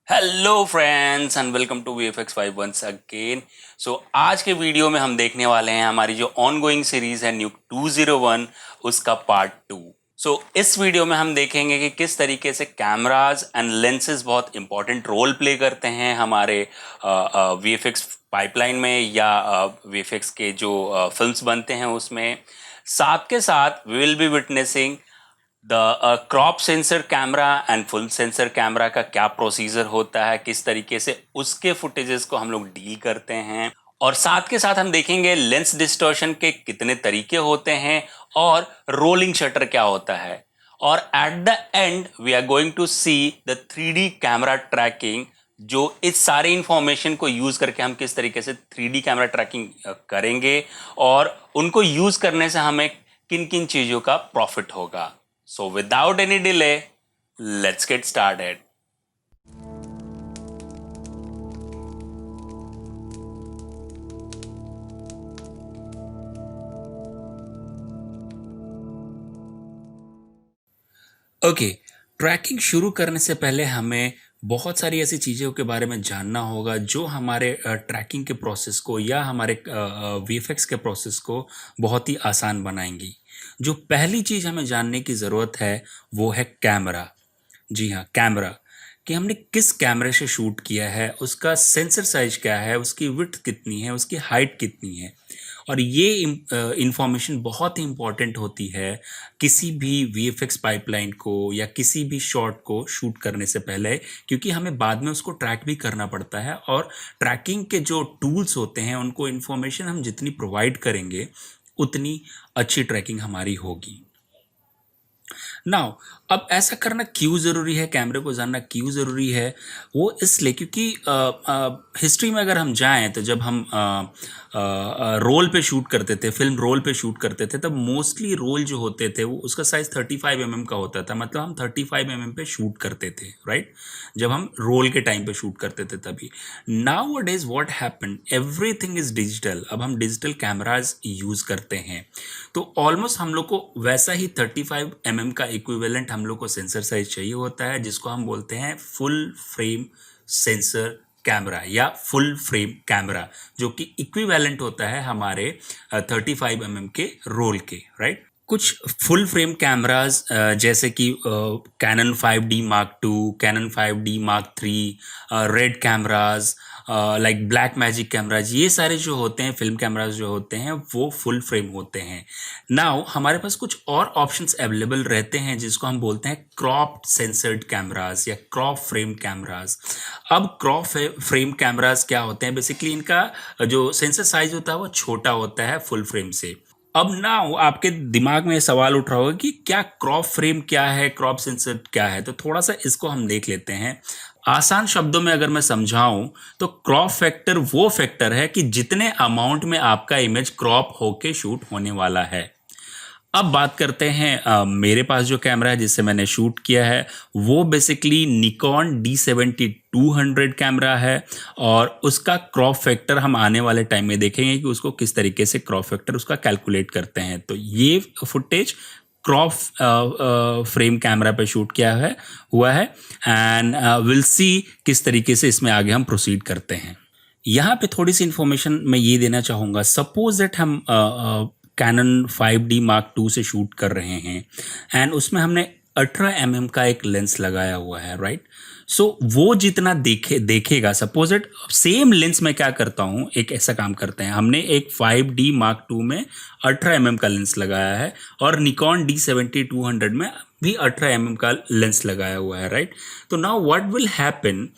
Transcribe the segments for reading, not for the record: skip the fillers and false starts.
Hello friends and welcome to VFX5 once again. So आज के video में हम देखने वाले हैं हमारी जो ऑनगोइंग सीरीज है न्यूक 201 उसका पार्ट 2। सो इस वीडियो में हम देखेंगे कि किस तरीके से कैमराज एंड लेंसेज बहुत इंपॉर्टेंट रोल प्ले करते हैं हमारे VFX पाइपलाइन में या VFX के जो फिल्म्स बनते हैं उसमें। साथ के साथ we will be witnessing the crop sensor camera and full sensor camera का क्या प्रोसीजर होता है, किस तरीके से उसके फुटेजेस को हम लोग डील करते हैं, और साथ के साथ हम देखेंगे लेंस डिस्टॉर्शन के कितने तरीके होते हैं और रोलिंग शटर क्या होता है। और at the end we are going to see the 3D camera tracking, जो इस सारे इंफॉर्मेशन को यूज करके हम किस तरीके से 3D कैमरा ट्रैकिंग करेंगे और उनको यूज करने से हमें किन किन चीजों का प्रॉफिट होगा। So without any delay, let's get started. Okay, tracking शुरू करने से पहले हमें बहुत सारी ऐसी चीज़ों के बारे में जानना होगा जो हमारे ट्रैकिंग के प्रोसेस को या हमारे VFX के प्रोसेस को बहुत ही आसान बनाएंगी। जो पहली चीज़ हमें जानने की ज़रूरत है वो है कैमरा। जी हाँ, कैमरा कि हमने किस कैमरे से शूट किया है, उसका सेंसर साइज क्या है, उसकी विड्थ कितनी है, उसकी हाइट कितनी है। और ये इंफॉर्मेशन बहुत ही इम्पॉर्टेंट होती है किसी भी VFX पाइपलाइन को या किसी भी शॉट को शूट करने से पहले, क्योंकि हमें बाद में उसको ट्रैक भी करना पड़ता है। और ट्रैकिंग के जो टूल्स होते हैं उनको इन्फॉर्मेशन हम जितनी प्रोवाइड करेंगे उतनी अच्छी ट्रैकिंग हमारी होगी। नाउ अब ऐसा करना क्यों ज़रूरी है, कैमरे को जानना क्यों ज़रूरी है? वो इसलिए क्योंकि हिस्ट्री में अगर हम जाएं तो जब हम रोल पे शूट करते थे, फिल्म रोल पे शूट करते थे, तब मोस्टली रोल जो होते थे वो उसका साइज़ 35 mm का होता था। मतलब हम 35 mm पे शूट करते थे, राइट? जब हम रोल के टाइम पे शूट करते थे तभी। Now days what happen, everything is digital. अब हम डिजिटल कैमराज यूज़ करते हैं, तो ऑलमोस्ट हम लोग को वैसा ही 35 mm का इक्विवेलेंट हम लोग को सेंसर साइज चाहिए होता है, जिसको हम बोलते हैं फुल फ्रेम सेंसर कैमरा या फुल फ्रेम कैमरा, जो कि इक्विवेलेंट होता है हमारे 35 mm के रोल के, राइट? कुछ फुल फ्रेम कैमराज जैसे कि Canon 5D Mark II, Canon 5D Mark III, RED cameras, like Blackmagic cameras, ये सारे जो होते हैं फिल्म कैमराज जो होते हैं वो फुल फ्रेम होते हैं। नाउ हमारे पास कुछ और ऑप्शंस अवेलेबल रहते हैं जिसको हम बोलते हैं क्रॉप सेंसर्ड कैमराज या क्रॉप फ्रेम कैमराज। अब क्रॉप फ्रेम कैमराज क्या होते हैं? बेसिकली इनका जो सेंसर साइज होता है वो छोटा होता है फुल फ्रेम से। अब ना आपके दिमाग में सवाल उठ रहा होगा कि क्या क्रॉप फ्रेम क्या है, क्रॉप सेंसर क्या है? तो थोड़ा सा इसको हम देख लेते हैं। आसान शब्दों में अगर मैं समझाऊं तो क्रॉप फैक्टर वो फैक्टर है कि जितने अमाउंट में आपका इमेज क्रॉप होके शूट होने वाला है। अब बात करते हैं मेरे पास जो कैमरा है जिससे मैंने शूट किया है वो बेसिकली निकॉन D70-200 कैमरा है, और उसका क्रॉप फैक्टर हम आने वाले टाइम में देखेंगे कि उसको किस तरीके से क्रॉप फैक्टर उसका कैलकुलेट करते हैं। तो ये फुटेज क्रॉप फ्रेम कैमरा पे शूट किया है हुआ है, एंड विल सी किस तरीके से इसमें आगे हम प्रोसीड करते हैं। यहाँ पे थोड़ी सी इन्फॉर्मेशन मैं ये देना चाहूँगा। सपोज दैट हम कैनन 5D Mark II से शूट कर रहे हैं एंड उसमें हमने 18 mm का एक लेंस लगाया हुआ है, राइट? सो वो जितना देखेगा, सपोज दैट सेम लेंस में क्या करता हूँ, एक ऐसा काम करते हैं, हमने एक 5D Mark II में 18 mm का लेंस लगाया है और निकॉन D70-200 में भी 18 mm का लेंस लगाया हुआ है, राइट? तो नाउ व्हाट विल हैपन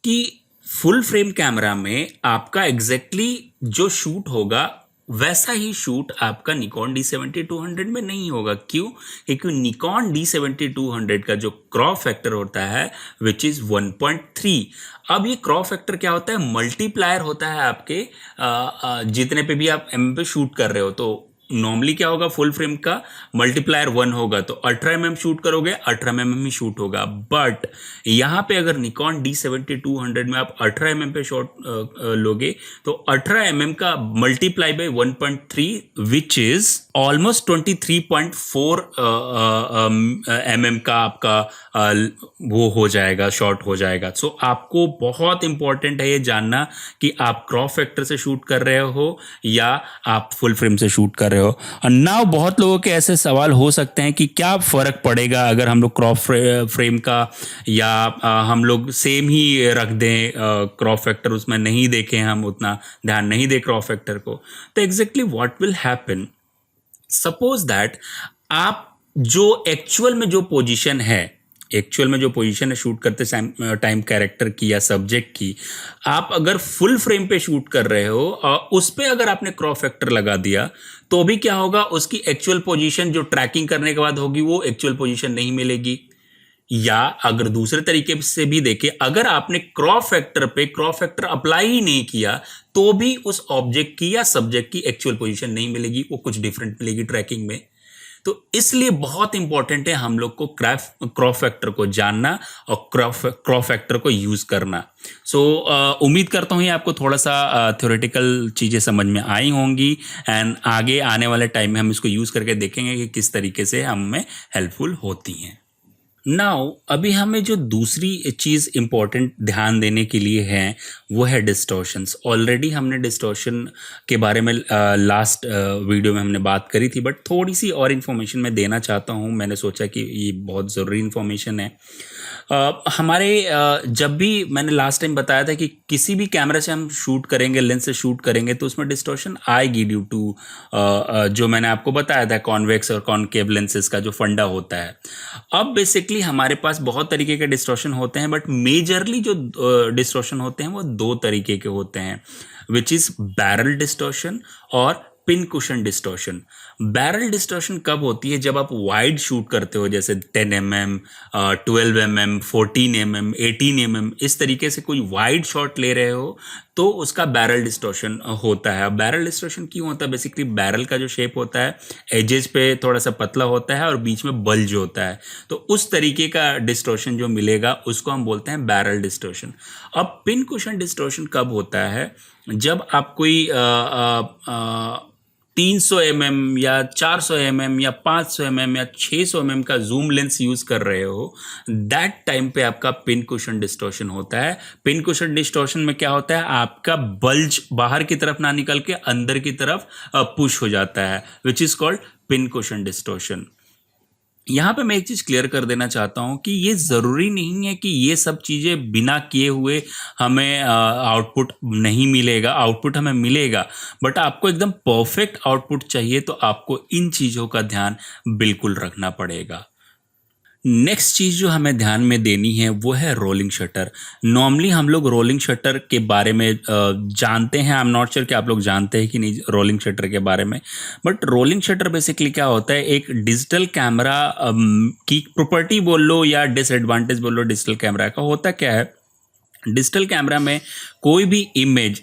कि फुल फ्रेम कैमरा में आपका एग्जैक्टली जो शूट होगा वैसा ही शूट आपका निकॉन D70-200 में नहीं होगा। क्यों? क्योंकि निकॉन D70-200 का जो क्रॉप फैक्टर होता है विच इज़ 1.3। अब ये क्रॉप फैक्टर क्या होता है? मल्टीप्लायर होता है आपके जितने पे भी आप एम पे शूट कर रहे हो। तो नॉर्मली क्या होगा, फुल फ्रेम का मल्टीप्लायर 1 होगा, तो 18 mm शूट करोगे 18 mm ही शूट होगा। बट यहाँ पे अगर निकॉन D7200 में आप 18 mm पे शॉट लोगे तो 18 mm का multiply by 1.3 which is almost 23.4 mm का आपका वो हो जाएगा, शॉट हो जाएगा। सो आपको बहुत इंपॉर्टेंट है ये जानना कि आप क्रॉप फैक्टर से शूट कर रहे हो या आप फुल फ्रेम से शूट कर रहे हो। और नाउ बहुत लोगों के ऐसे सवाल हो सकते हैं कि क्या फ़र्क पड़ेगा अगर हम लोग क्रॉप फ्रेम का या हम लोग सेम ही रख दें, क्रॉप फैक्टर उसमें नहीं देखें, हम उतना ध्यान नहीं दें क्रॉप फैक्टर को। तो exactly what will happen, suppose that आप जो एक्चुअल में जो पोजीशन है, एक्चुअल में जो पोजीशन है शूट करते टाइम कैरेक्टर की या सब्जेक्ट की, आप अगर फुल फ्रेम पे शूट कर रहे हो और उस पे अगर आपने क्रॉप फैक्टर लगा दिया तो भी क्या होगा, उसकी एक्चुअल पोजीशन जो ट्रैकिंग करने के बाद होगी वो एक्चुअल पोजीशन नहीं मिलेगी। या अगर दूसरे तरीके से भी देखें, अगर आपने क्रॉप फैक्टर पे क्रॉप फैक्टर अप्लाई ही नहीं किया तो भी उस ऑब्जेक्ट की या सब्जेक्ट की एक्चुअल पोजीशन नहीं मिलेगी, वो कुछ डिफरेंट मिलेगी ट्रैकिंग में। तो इसलिए बहुत इंपॉर्टेंट है हम लोग को क्रॉप फैक्टर को जानना और क्रॉप फैक्टर को यूज करना। सो उम्मीद करता हूँ ये आपको थोड़ा सा थ्योरेटिकल चीज़ें समझ में आई होंगी एंड आगे आने वाले टाइम में हम इसको यूज करके देखेंगे कि किस तरीके से हमें हेल्पफुल होती हैं। नाउ अभी हमें जो दूसरी चीज़ इंपॉर्टेंट ध्यान देने के लिए है वो है डिस्टॉर्शंस। ऑलरेडी हमने डिस्टॉर्शन के बारे में लास्ट वीडियो में हमने बात करी थी, बट थोड़ी सी और इन्फॉर्मेशन मैं देना चाहता हूँ। मैंने सोचा कि ये बहुत ज़रूरी इन्फॉर्मेशन है। हमारे जब भी मैंने लास्ट टाइम बताया था कि किसी भी कैमरा से हम शूट करेंगे, लेंस से शूट करेंगे तो उसमें डिस्टॉर्शन आएगी ड्यू टू जो मैंने आपको बताया था कॉन्वेक्स और कॉनकेव लेंसेज का जो फंडा होता है। अब बेसिकली हमारे पास बहुत तरीके के डिस्टॉर्शन होते हैं, बट मेजरली जो डिस्टॉर्शन होते हैं वो दो तरीके के होते हैं, विच इज़ बैरल डिस्टॉर्शन और pin cushion distortion. Barrel distortion कब होती है, जब आप वाइड शूट करते हो, जैसे 10 mm, 12 mm, 14 mm, 18 mm, इस तरीके से कोई वाइड शॉट ले रहे हो तो उसका बैरल डिस्टॉर्शन होता है। बैरल डिस्टॉर्शन क्यों होता है, बेसिकली बैरल का जो शेप होता है एजेस पे थोड़ा सा पतला होता है और बीच में बल्ज होता है, तो उस तरीके का डिस्टॉर्शन जो मिलेगा उसको हम बोलते हैं बैरल डिस्टॉर्शन। अब पिन कुशन डिस्टॉर्शन कब होता है, जब आप कोई 300 mm या 400 mm या 500 mm या 600 mm का जूम लेंस यूज कर रहे हो, दैट टाइम पे आपका पिन कुशन डिस्टॉर्शन होता है। पिन कुशन डिस्टॉर्शन में क्या होता है, आपका बल्ज बाहर की तरफ ना निकल के अंदर की तरफ पुश हो जाता है, which is called pin cushion distortion. यहाँ पे मैं एक चीज़ क्लियर कर देना चाहता हूँ कि ये ज़रूरी नहीं है कि ये सब चीज़ें बिना किए हुए हमें आउटपुट नहीं मिलेगा। आउटपुट हमें मिलेगा, बट आपको एकदम परफेक्ट आउटपुट चाहिए तो आपको इन चीज़ों का ध्यान बिल्कुल रखना पड़ेगा। नेक्स्ट चीज़ जो हमें ध्यान में देनी है वो है रोलिंग शटर। नॉर्मली हम लोग रोलिंग शटर के बारे में जानते हैं, आई एम नॉट श्योर कि आप लोग जानते हैं कि नहीं रोलिंग शटर के बारे में, बट रोलिंग शटर बेसिकली क्या होता है, एक डिजिटल कैमरा की प्रॉपर्टी बोल लो या डिसएडवांटेज बोल लो डिजिटल कैमरा का। होता क्या है, डिजिटल कैमरा में कोई भी इमेज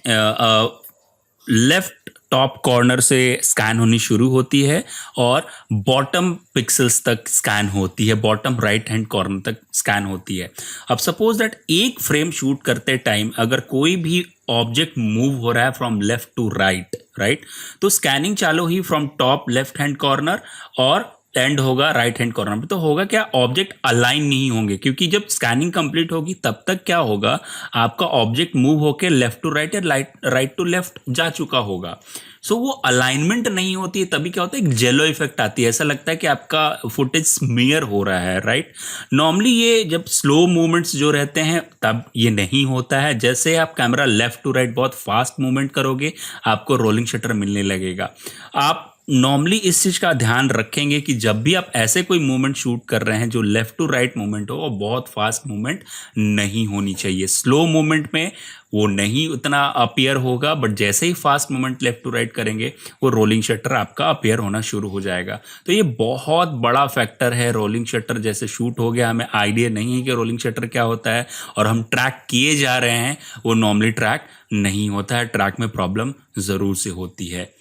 लेफ्ट टॉप कॉर्नर से स्कैन होनी शुरू होती है और बॉटम पिक्सल्स तक स्कैन होती है, बॉटम राइट हैंड कॉर्नर तक स्कैन होती है। अब सपोज दैट एक फ्रेम शूट करते टाइम अगर कोई भी ऑब्जेक्ट मूव हो रहा है फ्रॉम लेफ्ट टू राइट, तो स्कैनिंग चालू ही from top left hand corner और एंड होगा राइट हैंड कॉर्नर पे। तो होगा क्या, ऑब्जेक्ट अलाइन नहीं होंगे, क्योंकि जब स्कैनिंग कंप्लीट होगी तब तक क्या होगा, आपका ऑब्जेक्ट मूव होकर लेफ्ट टू राइट या राइट टू लेफ्ट जा चुका होगा। सो वो अलाइनमेंट नहीं होती है, तभी क्या होता है, एक जेलो इफेक्ट आती है, ऐसा लगता है कि आपका फुटेज स्मीयर हो रहा है, राइट। नॉर्मली ये जब स्लो मूवमेंट्स जो रहते हैं तब ये नहीं होता है। जैसे आप कैमरा लेफ्ट टू राइट बहुत फास्ट मूवमेंट करोगे आपको रोलिंग शटर मिलने लगेगा। आप नॉर्मली इस चीज़ का ध्यान रखेंगे कि जब भी आप ऐसे कोई मूवमेंट शूट कर रहे हैं जो लेफ्ट टू राइट मूवमेंट हो, वो बहुत फास्ट मूवमेंट नहीं होनी चाहिए। स्लो मूवमेंट में वो नहीं उतना अपीयर होगा, बट जैसे ही fast movement left to right करेंगे वो रोलिंग शटर आपका अपीयर होना शुरू हो जाएगा। तो ये बहुत बड़ा फैक्टर है। रोलिंग शटर जैसे शूट हो गया, हमें आइडिया नहीं है कि रोलिंग शटर क्या होता है और हम ट्रैक किए जा रहे हैं, वो नॉर्मली ट्रैक नहीं होता है, ट्रैक में प्रॉब्लम ज़रूर से होती है।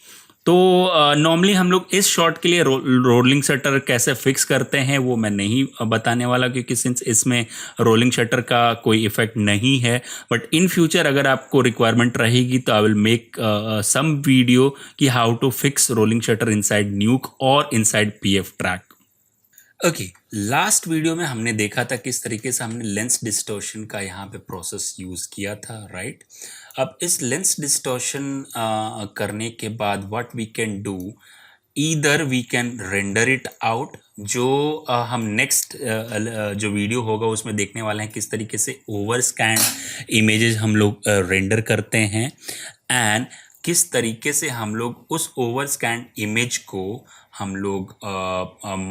तो नॉर्मली हम लोग इस शॉट के लिए रोलिंग शटर कैसे फिक्स करते हैं वो मैं नहीं बताने वाला, क्योंकि सिंस इसमें रोलिंग शटर का कोई इफेक्ट नहीं है। बट इन फ्यूचर अगर आपको रिक्वायरमेंट रहेगी तो I will make some video कि how to fix rolling shutter inside nuke और inside PF track. Okay, last video में हमने देखा था किस तरीके से हमने लेंस डिस्टॉर्शन का यहाँ पे प्रोसेस यूज़ किया था, राइट। अब इस लेंस डिस्टॉर्शन करने के बाद what we can do, either we can render it out, जो हम नेक्स्ट जो वीडियो होगा उसमें देखने वाले हैं किस तरीके से ओवर स्कैन इमेजेस हम लोग रेंडर करते हैं, एंड किस तरीके से हम लोग उस ओवर स्कैन इमेज को हम लोग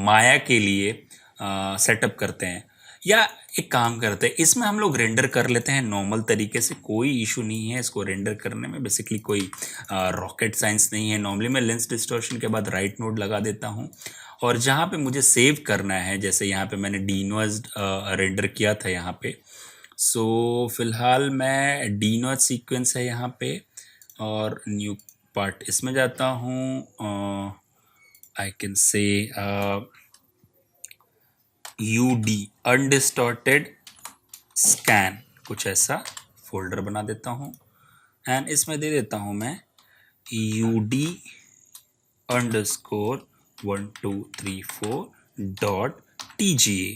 माया के लिए सेटअप करते हैं। या एक काम करते हैं, इसमें हम लोग रेंडर कर लेते हैं नॉर्मल तरीके से, कोई इशू नहीं है इसको रेंडर करने में, बेसिकली कोई रॉकेट साइंस नहीं है। नॉर्मली मैं लेंस डिस्टॉर्शन के बाद राइट नोड लगा देता हूँ, और जहाँ पे मुझे सेव करना है, जैसे यहाँ पे मैंने डीनोइज रेंडर किया था यहाँ पे, सो फिलहाल मैं डीनोइज सीक्वेंस है यहाँ पे, और न्यू पार्ट इसमें जाता हूँ, I can say UD undistorted scan, कुछ ऐसा फोल्डर बना देता हूँ, एंड इसमें दे देता हूँ मैं UD _ 1234.TGA,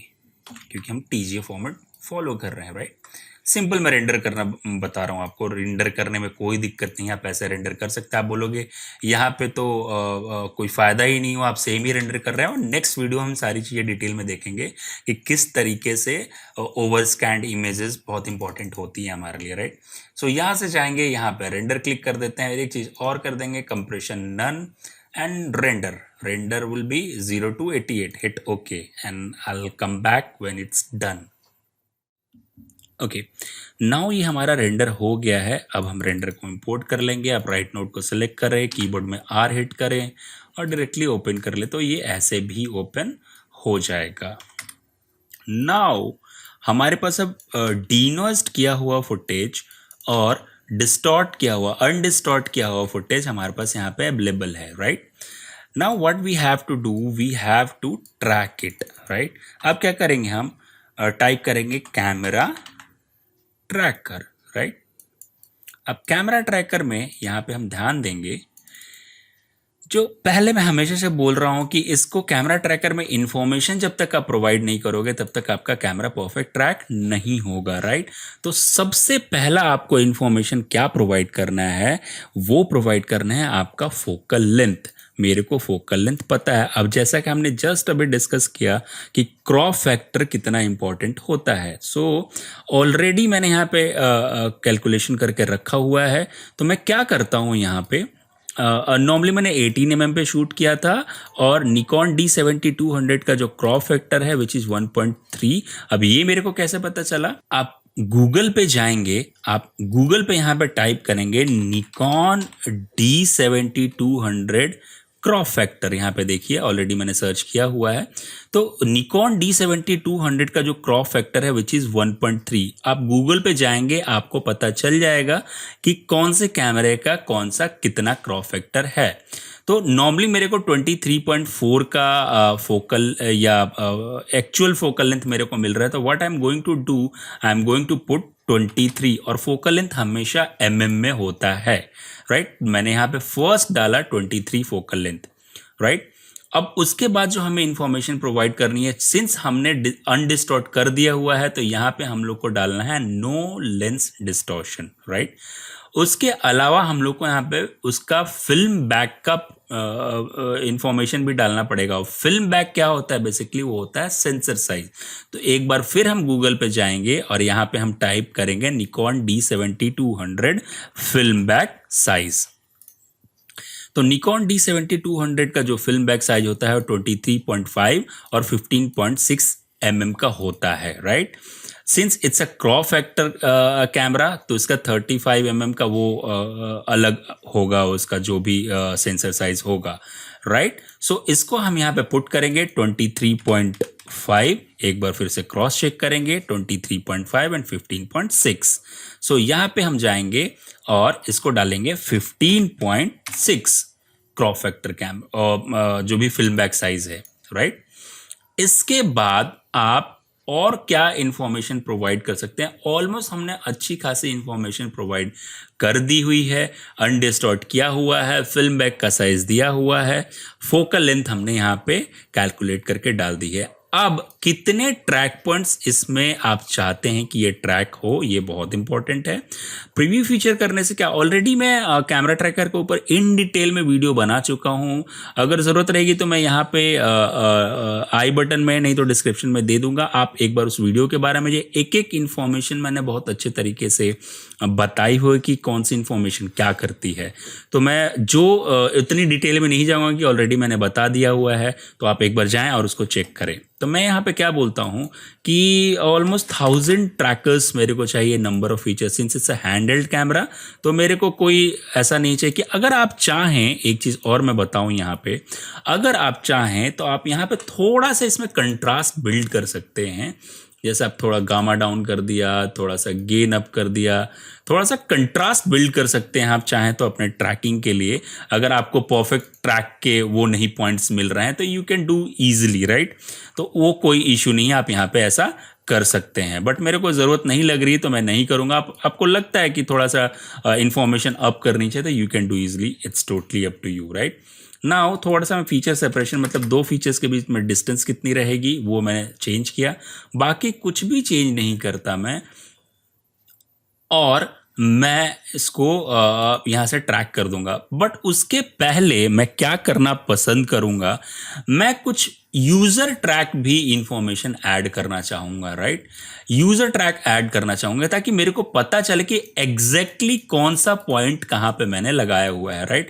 क्योंकि हम TGA फॉर्मेट फॉलो कर रहे हैं, राइट। सिंपल मैं रेंडर करना बता रहा हूँ आपको, रेंडर करने में कोई दिक्कत नहीं है, आप ऐसे रेंडर कर सकते हैं। आप बोलोगे यहाँ पे तो कोई फ़ायदा ही नहीं हो, आप सेम ही रेंडर कर रहे हैं। और नेक्स्ट वीडियो हम सारी चीज़ें डिटेल में देखेंगे कि किस तरीके से ओवर स्कैंड इमेजेस बहुत इंपॉर्टेंट होती है हमारे लिए, राइट। सो यहाँ से जाएंगे, यहाँ पे रेंडर क्लिक कर देते हैं, एक चीज़ और कर देंगे, compression none, and render will be 0 to 88, hit OK, and I'll come back when it's done. Okay, now ये हमारा रेंडर हो गया है। अब हम रेंडर को इंपोर्ट कर लेंगे। आप राइट नोड को सिलेक्ट करें, कीबोर्ड में R हिट करें और डायरेक्टली ओपन कर ले, तो ये ऐसे भी ओपन हो जाएगा। नाउ हमारे पास अब डीनोइज्ड किया हुआ फुटेज और डिस्टॉर्ट किया हुआ, अनडिस्टॉर्ट किया हुआ फुटेज हमारे पास यहाँ पे अवेलेबल है, right. Now what we have to do, we have to track it, right. अब क्या करेंगे, हम टाइप करेंगे कैमरा ट्रैकर, राइट। अब कैमरा ट्रैकर में यहाँ पे हम ध्यान देंगे, जो पहले मैं हमेशा से बोल रहा हूँ कि इसको कैमरा ट्रैकर में इंफॉर्मेशन जब तक आप प्रोवाइड नहीं करोगे तब तक आपका कैमरा परफेक्ट ट्रैक नहीं होगा, राइट। तो सबसे पहला आपको इंफॉर्मेशन क्या प्रोवाइड करना है, वो प्रोवाइड करना है आपका फोकल लेंथ। मेरे को फोकल लेंथ पता है। अब जैसा कि हमने जस्ट अभी डिस्कस किया कि क्रॉप फैक्टर कितना इंपॉर्टेंट होता है, सो ऑलरेडी मैंने यहाँ पे कैलकुलेशन करके रखा हुआ है। तो मैं क्या करता हूँ, यहाँ पे नॉर्मली मैंने 18 mm पे शूट किया था, और निकॉन D7200 का जो क्रॉप फैक्टर है विच इज़ 1.3। अब ये मेरे को कैसे पता चला, आप गूगल पे जाएंगे, आप गूगल पे यहाँ पे टाइप करेंगे निकॉन D7200 क्रॉप फैक्टर, यहाँ पे देखिए ऑलरेडी मैंने सर्च किया हुआ है। तो निकॉन D7200 का जो क्रॉप फैक्टर है विच इज़ 1.3, आप गूगल पे जाएंगे आपको पता चल जाएगा कि कौन से कैमरे का कौन सा कितना क्रॉप फैक्टर है। तो नॉर्मली मेरे को 23.4 का फोकल या एक्चुअल फोकल लेंथ मेरे को मिल रहा है। तो what I am going to do, I am going to put 23, और फोकल लेंथ हमेशा mm में होता है, राइट। मैंने यहाँ पे फर्स्ट डाला 23 फोकल लेंथ, राइट। अब उसके बाद जो हमें इंफॉर्मेशन प्रोवाइड करनी है, सिंस हमने अनडिस्टॉर्ट कर दिया हुआ है, तो यहाँ पे हम लोग को डालना है नो लेंस डिस्टॉर्शन, राइट। उसके अलावा हम लोग को यहाँ पे उसका फिल्म बैकअप इंफॉर्मेशन भी डालना पड़ेगा। फिल्म बैक क्या होता है, बेसिकली वो होता है सेंसर साइज। तो एक बार फिर हम गूगल पे जाएंगे और यहाँ पे हम टाइप करेंगे Nikon D7200 film back size. तो निकॉन D7200 का जो फिल्म बैक साइज होता है 23.5 और 15.6 mm का होता है, right. Since it's a crop factor camera, तो इसका 35 mm का वो अलग होगा, उसका जो भी सेंसर साइज होगा, राइट। सो इसको हम यहाँ पे पुट करेंगे 23.5, एक बार फिर से क्रॉस चेक करेंगे 23.5 एंड 15.6। सो यहाँ पे हम जाएंगे और इसको डालेंगे 15.6, क्रॉप फैक्टर कैम जो भी फिल्म बैक साइज है, राइट। इसके बाद आप और क्या इंफॉर्मेशन प्रोवाइड कर सकते हैं? ऑलमोस्ट हमने अच्छी खासी इंफॉर्मेशन प्रोवाइड कर दी हुई है, अनडिस्टॉर्ट किया हुआ है, फिल्म बैक का साइज दिया हुआ है, फोकल लेंथ हमने यहाँ पे कैलकुलेट करके डाल दी है। अब कितने ट्रैक पॉइंट्स इसमें आप चाहते हैं कि ये ट्रैक हो, ये बहुत इंपॉर्टेंट है। प्रीव्यू फीचर करने से क्या, ऑलरेडी मैं कैमरा ट्रैकर के ऊपर इन डिटेल में वीडियो बना चुका हूँ। अगर ज़रूरत रहेगी तो मैं यहाँ पे आई बटन में, नहीं तो डिस्क्रिप्शन में दे दूंगा। आप एक बार उस वीडियो के बारे में, ये एक एक इन्फॉर्मेशन मैंने बहुत अच्छे तरीके से बताई हुई कि कौन सी इन्फॉर्मेशन क्या करती है। तो मैं जो इतनी डिटेल में नहीं जाऊँगा कि ऑलरेडी मैंने बता दिया हुआ है, तो आप एक बार जाएँ और उसको चेक करें। तो मैं यहाँ पे क्या बोलता हूँ कि ऑलमोस्ट 1000 ट्रैकर्स मेरे को चाहिए, number of features, since it's a handheld camera. तो मेरे को कोई ऐसा नहीं चाहिए कि अगर आप चाहें, एक चीज़ और मैं बताऊँ यहाँ पे, अगर आप चाहें तो आप यहाँ पे थोड़ा सा इसमें कंट्रास्ट बिल्ड कर सकते हैं। जैसे आप थोड़ा गामा डाउन कर दिया, थोड़ा सा गेन अप कर दिया, थोड़ा सा कंट्रास्ट बिल्ड कर सकते हैं आप चाहें तो अपने ट्रैकिंग के लिए। अगर आपको परफेक्ट ट्रैक के वो नहीं पॉइंट्स मिल रहे हैं तो you can do easily, right. तो वो कोई इशू नहीं है, आप यहाँ पे ऐसा कर सकते हैं। बट मेरे को ज़रूरत नहीं लग रही तो मैं नहीं करूँगा। आपको लगता है कि थोड़ा सा इंफॉर्मेशन अप करनी चाहिए तो you can do easily, it's totally up to you, right. Now थोड़ा सा मैं फीचर सेपरेशन, मतलब दो फीचर्स के बीच में डिस्टेंस कितनी रहेगी वो मैंने चेंज किया, बाकी कुछ भी चेंज नहीं करता मैं। और मैं इसको यहाँ से ट्रैक कर दूंगा। बट उसके पहले मैं क्या करना पसंद करूंगा, मैं कुछ यूज़र ट्रैक भी इंफॉर्मेशन ऐड करना चाहूँगा, राइट। यूज़र ट्रैक ऐड करना चाहूँगा ताकि मेरे को पता चले कि एग्जैक्टली कौन सा पॉइंट कहाँ पे मैंने लगाया हुआ है, राइट।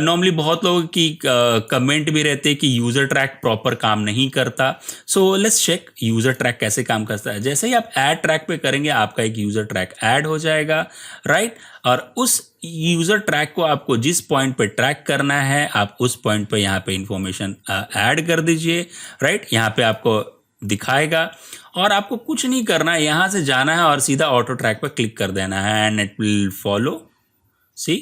नॉर्मली बहुत लोगों की कमेंट भी रहते हैं कि यूज़र ट्रैक प्रॉपर काम नहीं करता। So let's check user track कैसे काम करता है। जैसे ही आप ऐड ट्रैक पे करेंगे आपका एक यूज़र ट्रैक ऐड हो जाएगा, राइट। और उस यूज़र ट्रैक को आपको जिस पॉइंट पे ट्रैक करना है, आप उस पॉइंट पे यहाँ पे इंफॉर्मेशन ऐड कर दीजिए, राइट। यहाँ पे आपको दिखाएगा और आपको कुछ नहीं करना है, यहाँ से जाना है और सीधा ऑटो ट्रैक पर क्लिक कर देना है एंड इट विल फॉलो। सी,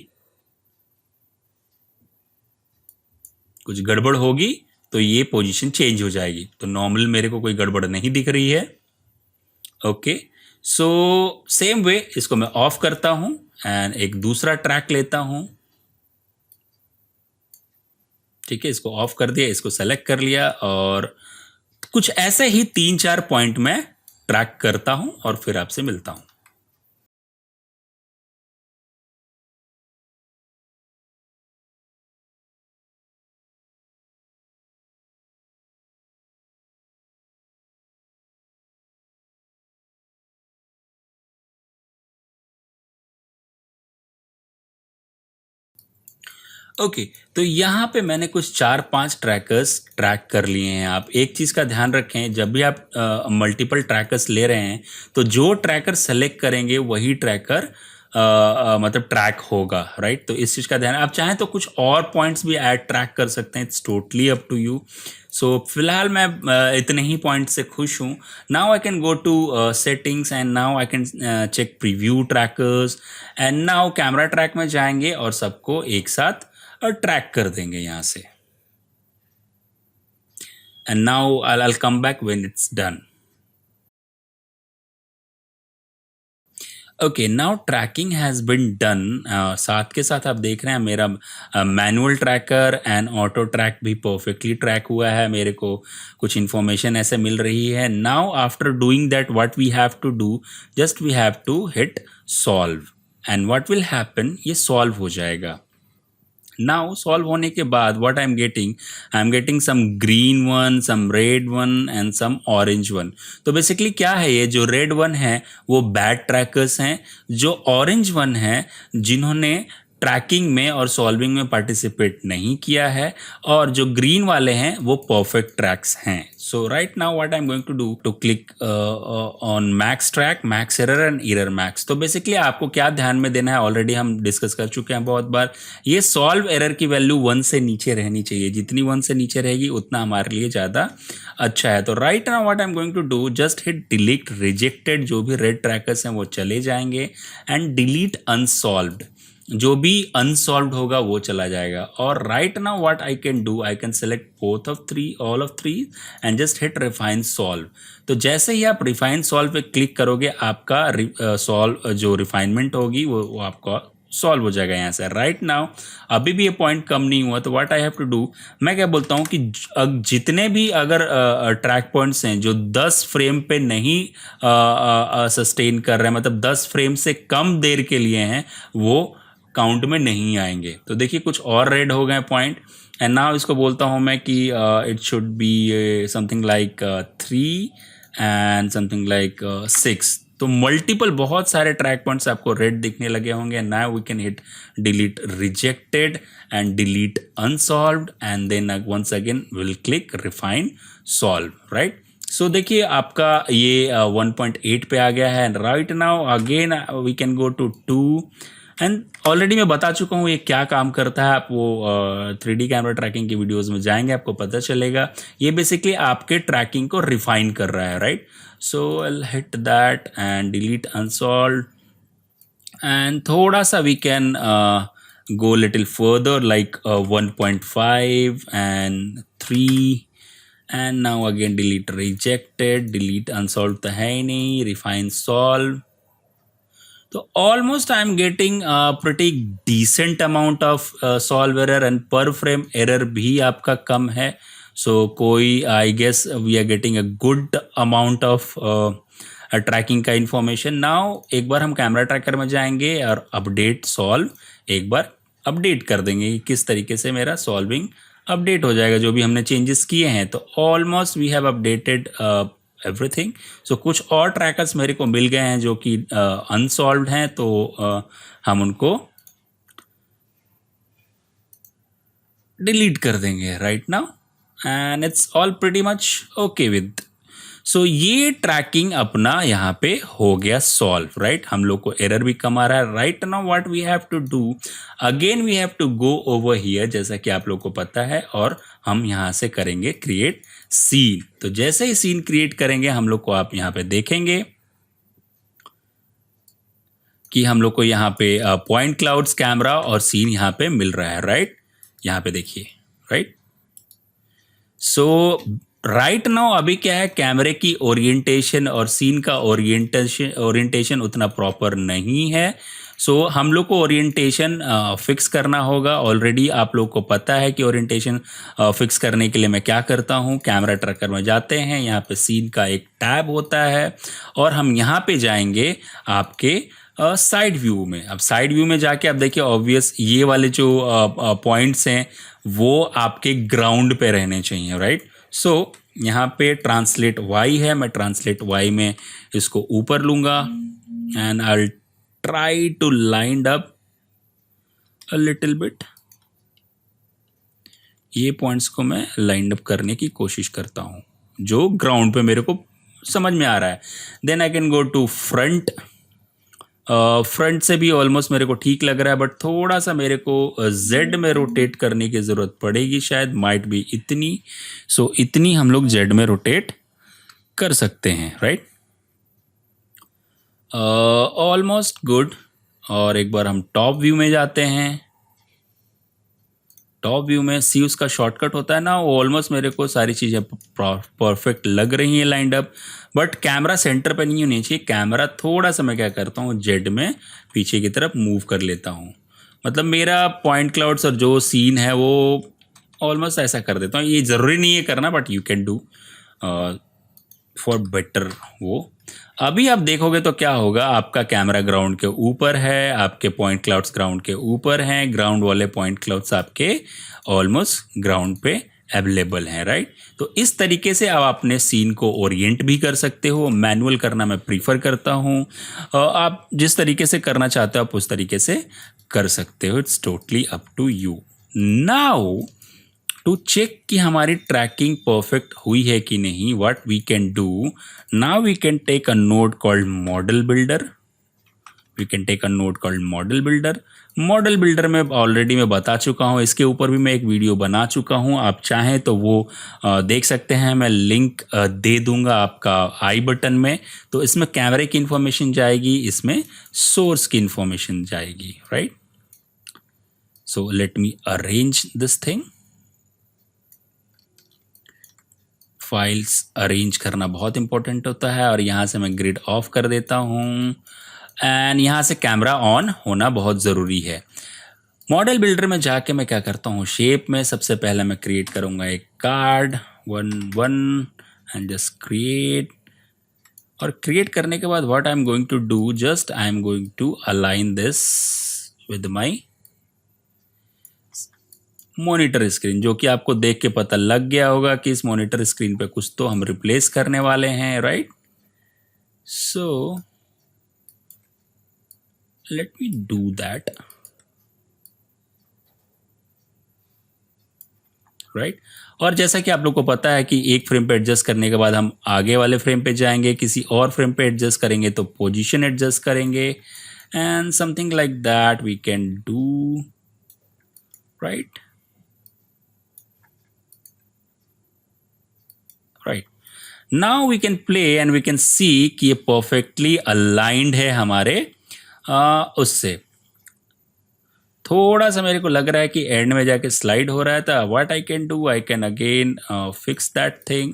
कुछ गड़बड़ होगी तो ये पोजीशन चेंज हो जाएगी। तो नॉर्मल मेरे को कोई गड़बड़ नहीं दिख रही है। ओके, सो सेम वे इसको मैं ऑफ करता हूं एंड एक दूसरा ट्रैक लेता हूं। ठीक है, इसको ऑफ कर दिया, इसको सेलेक्ट कर लिया और कुछ ऐसे ही 3-4 पॉइंट में ट्रैक करता हूं और फिर आपसे मिलता हूं। ओके, तो यहाँ पे मैंने कुछ 4-5 ट्रैकर्स ट्रैक कर लिए हैं। आप एक चीज़ का ध्यान रखें, जब भी आप मल्टीपल ट्रैकर्स ले रहे हैं तो जो ट्रैकर सेलेक्ट करेंगे वही ट्रैकर मतलब ट्रैक होगा, राइट। तो इस चीज़ का ध्यान, आप चाहें तो कुछ और पॉइंट्स भी ऐड ट्रैक कर सकते हैं, it's totally up to you. So फिलहाल मैं इतने ही पॉइंट से खुश हूँ। Now I can go to settings and now I can check preview trackers and now camera track में जाएंगे और सबको एक साथ और ट्रैक कर देंगे यहाँ से। And now I'll come back when it's done. Okay, now tracking has been done. साथ के साथ आप देख रहे हैं मेरा manual tracker and auto track भी परफेक्टली ट्रैक हुआ है। मेरे को कुछ इन्फॉर्मेशन ऐसे मिल रही है। Now after doing that what we have to do, just we have to hit solve and what will happen, ये सॉल्व हो जाएगा। नाउ सॉल्व होने के बाद what I am getting some green one, some red one and some orange one. तो basically क्या है, ये जो रेड वन है वो बैड ट्रैकर्स हैं, जो ऑरेंज वन है जिन्होंने ट्रैकिंग में और सॉल्विंग में पार्टिसिपेट नहीं किया है, और जो ग्रीन वाले हैं वो परफेक्ट ट्रैक्स हैं। So right now what I am going to do to click on max track, max error and error max. तो बेसिकली आपको क्या ध्यान में देना है, ऑलरेडी हम डिस्कस कर चुके हैं बहुत बार। ये सॉल्व एरर की वैल्यू 1 से नीचे रहनी चाहिए, जितनी 1 से नीचे रहेगी उतना हमारे लिए ज़्यादा अच्छा है। तो right now what I am going to do, just hit delete rejected, जो भी रेड ट्रैकर्स हैं वो चले जाएंगे एंड डिलीट अनसॉल्व्ड। जो भी अनसॉल्व्ड होगा वो चला जाएगा। और right now what I can do, I can select both of three, all of three and just hit refine solve. तो जैसे ही आप रिफाइन सॉल्व पे क्लिक करोगे आपका सॉल्व जो रिफाइनमेंट होगी वो आपका सॉल्व हो जाएगा यहाँ से। राइट नाउ अभी भी ये पॉइंट कम नहीं हुआ, तो what I have to do, मैं क्या बोलता हूँ कि जितने भी अगर ट्रैक पॉइंट्स हैं जो 10 फ्रेम पे नहीं सस्टेन कर रहे हैं, मतलब 10 फ्रेम से कम देर के लिए हैं, वो काउंट में नहीं आएंगे। तो देखिए कुछ और रेड हो गए पॉइंट। एंड नाउ इसको बोलता हूँ मैं कि it should be something like 3 and something like 6। तो मल्टीपल बहुत सारे ट्रैक पॉइंट्स आपको रेड दिखने लगे होंगे। Now we can hit delete rejected and delete unsolved and then once again will click refine solve. Right, so देखिए आपका ये 1.8 पे आ गया है। Right now again we can go to 2 and already मैं बता चुका हूँ ये क्या काम करता है। आप वो 3D कैमरा ट्रैकिंग की वीडियोस में जाएंगे आपको पता चलेगा। ये बेसिकली आपके ट्रैकिंग को रिफाइन कर रहा है। Right, so I hit that and delete unsolved and थोड़ा सा we can go little further like 1.5 and 3 and now again delete rejected, delete unsolved तो है ही नहीं, रिफाइन सॉल्व। तो almost I am getting pretty decent amount of solve error and per frame error भी आपका कम है। सो कोई I guess we are getting a good amount of tracking का इंफॉर्मेशन। नाउ एक बार हम कैमरा ट्रैकर में जाएंगे और अपडेट सॉल्व एक बार अपडेट कर देंगे कि किस तरीके से मेरा सॉल्विंग अपडेट हो जाएगा जो भी हमने चेंजेस किए हैं। तो almost we have updated everything. So कुछ और ट्रैकर्स मेरे को मिल गए हैं जो कि अनसॉल्व्ड हैं, तो हम उनको डिलीट कर देंगे right now and it's all pretty much okay with. So ये ट्रैकिंग अपना यहाँ पे हो गया सॉल्व। राइट, हम लोग को एरर भी कम आ रहा है। Right now what we have to do, again we have to go over here जैसा कि आप लोग को पता है, और हम यहाँ से करेंगे क्रिएट सीन। तो जैसे ही सीन क्रिएट करेंगे हम लोग को आप यहाँ पे देखेंगे कि हम लोग को यहाँ पे पॉइंट क्लाउड्स कैमरा और सीन यहाँ पे मिल रहा है। राइट, यहाँ पे देखिए। राइट, सो राइट नाउ अभी क्या है, कैमरे की ओरिएंटेशन और सीन का ओरिएंटेशन उतना प्रॉपर नहीं है। सो हम लोग को ओरिएंटेशन फिक्स करना होगा। ऑलरेडी आप लोग को पता है कि ओरिएंटेशन फिक्स करने के लिए मैं क्या करता हूँ, कैमरा ट्रैकर में जाते हैं, यहाँ पे सीन का एक टैब होता है और हम यहाँ पे जाएंगे आपके साइड व्यू में। अब साइड व्यू में जाके आप देखिए ऑब्वियस ये वाले जो पॉइंट्स हैं वो आपके ग्राउंड पे रहने चाहिए। राइट, सो यहाँ पे ट्रांसलेट वाई है, मैं ट्रांसलेट वाई में इसको ऊपर लूँगा and I try to line up a little bit. ये पॉइंट्स को मैं लाइन अप करने की कोशिश करता हूँ जो ग्राउंड पे मेरे को समझ में आ रहा है। Then I can go to front. Front से भी ऑलमोस्ट मेरे को ठीक लग रहा है, बट थोड़ा सा मेरे को जेड में रोटेट करने की ज़रूरत पड़ेगी शायद, माइट भी इतनी। सो इतनी हम लोग जेड में रोटेट कर सकते हैं। Right, almost good. और एक बार हम टॉप व्यू में जाते हैं। टॉप व्यू में सी उसका शॉर्टकट होता है ना, वो ऑलमोस्ट मेरे को सारी चीज़ें परफेक्ट लग रही हैं lined up, but camera centre पे नहीं होनी चाहिए। कैमरा थोड़ा सा मैं क्या करता हूँ जेड में पीछे की तरफ मूव कर लेता हूँ, मतलब मेरा पॉइंट क्लाउड्स और जो सीन है वो ऑलमोस्ट ऐसा कर देता हूँ। ये ज़रूरी नहीं है करना, but you can do for better. वो अभी आप देखोगे तो क्या होगा, आपका कैमरा ग्राउंड के ऊपर है, आपके पॉइंट क्लाउड्स ग्राउंड के ऊपर हैं, ग्राउंड वाले पॉइंट क्लाउड्स आपके ऑलमोस्ट ग्राउंड पे अवेलेबल हैं। राइट, तो इस तरीके से आप अपने सीन को ओरिएंट भी कर सकते हो। मैनुअल करना मैं प्रीफर करता हूँ, आप जिस तरीके से करना चाहते हो आप उस तरीके से कर सकते हो। It's totally up to you. Now to check कि हमारी ट्रैकिंग परफेक्ट हुई है कि नहीं, what we can do, now we can take a node called model builder. We can take a node called model builder. Model builder में already मैं बता चुका हूँ, इसके ऊपर भी मैं एक वीडियो बना चुका हूँ, आप चाहें तो वो देख सकते हैं। मैं लिंक दे दूंगा आपका आई बटन में। तो इसमें कैमरे की इंफॉर्मेशन जाएगी, इसमें सोर्स की इंफॉर्मेशन जाएगी। Right, So let me arrange this thing. Files arrange करना बहुत इंपॉर्टेंट होता है, और यहाँ से मैं ग्रिड ऑफ कर देता हूँ, एंड यहाँ से कैमरा ऑन होना बहुत ज़रूरी है। मॉडल बिल्डर में जाके मैं क्या करता हूँ, शेप में सबसे पहले मैं क्रिएट करूँगा एक कार्ड 1 एंड जस्ट क्रिएट। और क्रिएट करने के बाद what I am going to do, just I am going to align this with my monitor screen, जो कि आपको देख के पता लग गया होगा कि इस मॉनिटर स्क्रीन पे कुछ तो हम रिप्लेस करने वाले हैं, right. So let me do that, right. और जैसा कि आप लोग को पता है कि एक फ्रेम पे एडजस्ट करने के बाद हम आगे वाले फ्रेम पे जाएंगे, किसी और फ्रेम पे एडजस्ट करेंगे तो पोजीशन एडजस्ट करेंगे, and something like that we can do, right. Right, now we can play and we can see कि ये परफेक्टली अलाइंड है हमारे उससे। थोड़ा सा मेरे को लग रहा है कि एंड में जाके स्लाइड हो रहा था। What I can do, I can again fix that thing.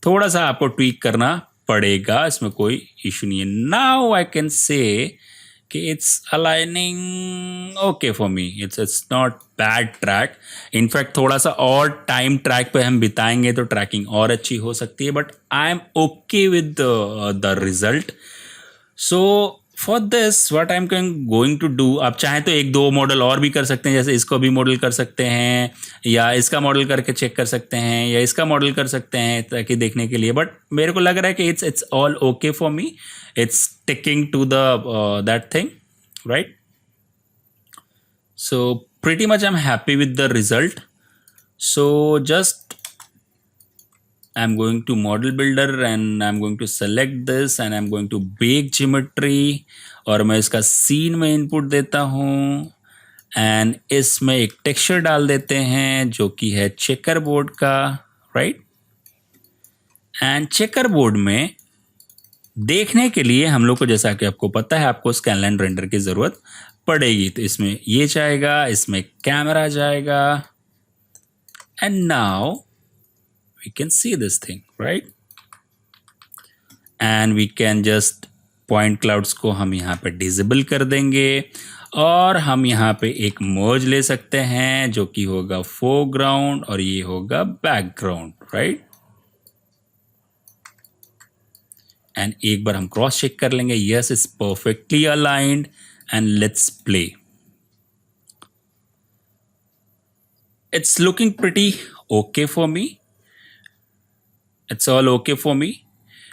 थोड़ा सा आपको ट्वीक करना पड़ेगा, इसमें कोई इशू नहीं है। नाउ आई कैन से कि it's aligning okay for me, it's not bad track. In fact थोड़ा सा और टाइम ट्रैक पे हम बिताएंगे तो ट्रैकिंग और अच्छी हो सकती है, but I am okay with the result. So for this what I am going to do, आप चाहें तो एक दो मॉडल और भी कर सकते हैं, जैसे इसको भी मॉडल कर सकते हैं, या इसका मॉडल करके चेक कर सकते हैं, या इसका मॉडल कर सकते हैं ताकि देखने के लिए। बट मेरे को लग रहा है कि it's all okay for me, it's ticking to the that thing, right. So pretty much I'm happy with the result. So just I'm going to model builder and I'm going to select this and I'm going to bake geometry, और मैं इसका scene में input देता हूँ, and इसमें एक texture डाल देते हैं जो कि है चेकर बोर्ड का, राइट। एंड चेकर बोर्ड में देखने के लिए हम लोग को, जैसा कि आपको पता है, आपको स्कैनलाइन रेंडर की ज़रूरत पड़ेगी। तो इसमें ये जाएगा, इसमें कैमरा जाएगा, and now we can see this thing, right. And we can just point clouds को हम यहाँ पे डिसेबल कर देंगे, और हम यहाँ पे एक मर्ज ले सकते हैं जो कि होगा फोरग्राउंड और ये होगा बैकग्राउंड, राइट। एंड एक बार हम क्रॉस चेक कर लेंगे, yes it's perfectly aligned, and let's play. It's looking pretty okay for me. It's all okay for me.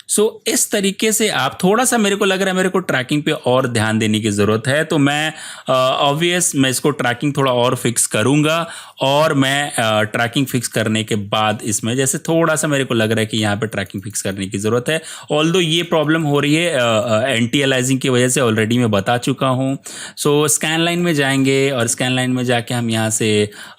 सो इस तरीके से आप थोड़ा सा, मेरे को लग रहा है मेरे को ट्रैकिंग पे और ध्यान देने की ज़रूरत है, तो मैं ऑब्वियस मैं इसको ट्रैकिंग थोड़ा और फिक्स करूँगा, और मैं ट्रैकिंग फिक्स करने के बाद इसमें जैसे थोड़ा सा मेरे को लग रहा है कि यहाँ पे ट्रैकिंग फिक्स करने की ज़रूरत है। ऑल्दो ये प्रॉब्लम हो रही है एंटी अलाइजिंग की वजह से, ऑलरेडी मैं बता चुका हूँ। सो स्कैन लाइन में जाएंगे, और स्कैन लाइन में जाके हम यहाँ से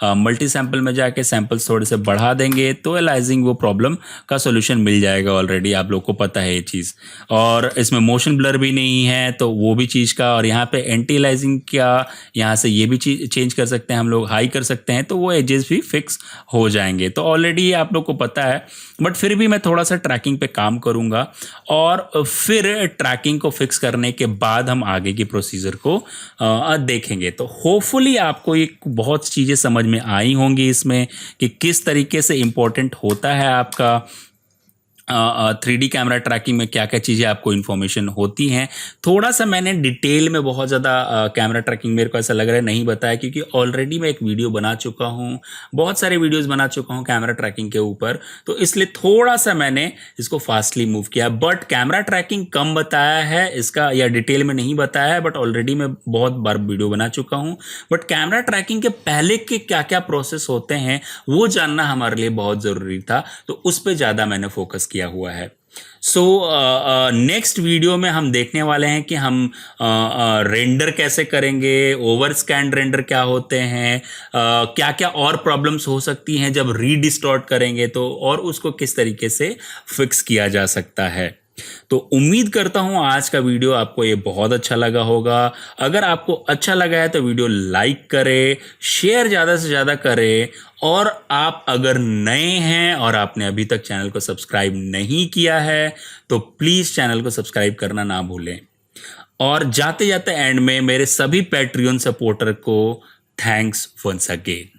मल्टी सैम्पल में जाके सैम्पल्स थोड़े से बढ़ा देंगे, तो अलाइजिंग वो प्रॉब्लम का सोल्यूशन मिल जाएगा। ऑलरेडी आप लोग को पता है ये चीज़, और इसमें मोशन ब्लर भी नहीं है तो वो भी चीज़ का, और यहाँ पे एंटी अलाइजिंग का यहाँ से ये भी चीज़ चेंज कर सकते हैं हम लोग, हाई कर सकते हैं, तो वो एजेस भी फिक्स हो जाएंगे। तो ऑलरेडी आप लोग को पता है, बट फिर भी मैं थोड़ा सा ट्रैकिंग पे काम करूँगा, और फिर ट्रैकिंग को फिक्स करने के बाद हम आगे की प्रोसीजर को देखेंगे। तो होपफुली आपको ये बहुत चीज़ें समझ में आई होंगी इसमें, कि किस तरीके से इम्पोर्टेंट होता है आपका 3D कैमरा ट्रैकिंग में, क्या क्या चीज़ें आपको इन्फॉर्मेशन होती हैं। थोड़ा सा मैंने डिटेल में बहुत ज़्यादा कैमरा ट्रैकिंग मेरे को ऐसा लग रहा है नहीं बताया, क्योंकि ऑलरेडी मैं एक वीडियो बना चुका हूँ, बहुत सारे वीडियोस बना चुका हूँ कैमरा ट्रैकिंग के ऊपर, तो इसलिए थोड़ा सा मैंने इसको फास्टली मूव किया। बट कैमरा ट्रैकिंग कम बताया है इसका, या डिटेल में नहीं बताया है, बट ऑलरेडी मैं बहुत बार वीडियो बना चुका हूँ। बट कैमरा ट्रैकिंग के पहले के क्या क्या प्रोसेस होते हैं वो जानना हमारे लिए बहुत ज़रूरी था, तो उस पर ज़्यादा मैंने फोकस किया हुआ है। सो नेक्स्ट वीडियो में हम देखने वाले हैं कि हम रेंडर कैसे करेंगे, ओवर स्कैन रेंडर क्या होते हैं, क्या क्या और प्रॉब्लम्स हो सकती हैं जब रीडिस्टॉर्ट करेंगे तो, और उसको किस तरीके से फिक्स किया जा सकता है। तो उम्मीद करता हूं आज का वीडियो आपको ये बहुत अच्छा लगा होगा। अगर आपको अच्छा लगा है तो वीडियो लाइक करें, शेयर ज़्यादा से ज़्यादा करें, और आप अगर नए हैं और आपने अभी तक चैनल को सब्सक्राइब नहीं किया है तो प्लीज़ चैनल को सब्सक्राइब करना ना भूलें। और जाते जाते एंड में मेरे सभी पैट्रियन सपोर्टर को थैंक्स वंस अगेन।